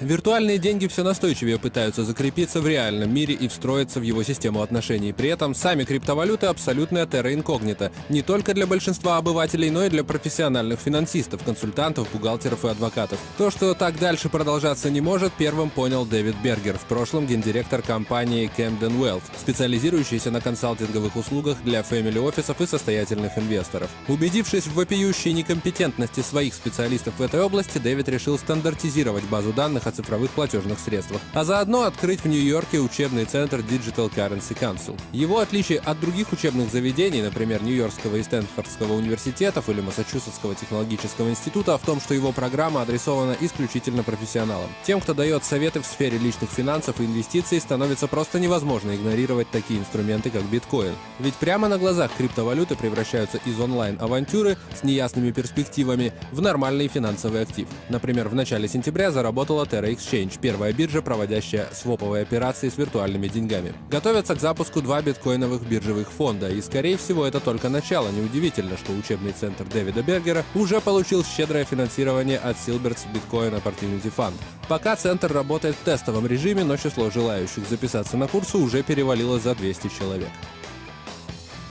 Виртуальные деньги все настойчивее пытаются закрепиться в реальном мире и встроиться в его систему отношений. При этом сами криптовалюты — абсолютная терра инкогнита. Не только для большинства обывателей, но и для профессиональных финансистов, консультантов, бухгалтеров и адвокатов. То, что так дальше продолжаться не может, первым понял Дэвид Бергер, в прошлом гендиректор компании Camden Wealth, специализирующейся на консалтинговых услугах для фэмили-офисов и состоятельных инвесторов. Убедившись в вопиющей некомпетентности своих специалистов в этой области, Дэвид решил стандартизировать базу данных о цифровых платежных средствах, а заодно открыть в Нью-Йорке учебный центр Digital Currency Council. Его отличие от других учебных заведений, например, Нью-Йоркского и Стэнфордского университетов или Массачусетского технологического института, в том, что его программа адресована исключительно профессионалам. Тем, кто дает советы в сфере личных финансов и инвестиций, становится просто невозможно игнорировать такие инструменты, как биткоин. Ведь прямо на глазах криптовалюты превращаются из онлайн-авантюры с неясными перспективами в нормальный финансовый актив. Например, в начале сентября заработала Terra Exchange, первая биржа, проводящая своповые операции с виртуальными деньгами. Готовятся к запуску 2 биткоиновых биржевых фонда, и, скорее всего, это только начало. Неудивительно, что учебный центр Дэвида Бергера уже получил щедрое финансирование от Silbert's Bitcoin Opportunity Fund. Пока центр работает в тестовом режиме, но число желающих записаться на курсы уже перевалило за 200 человек.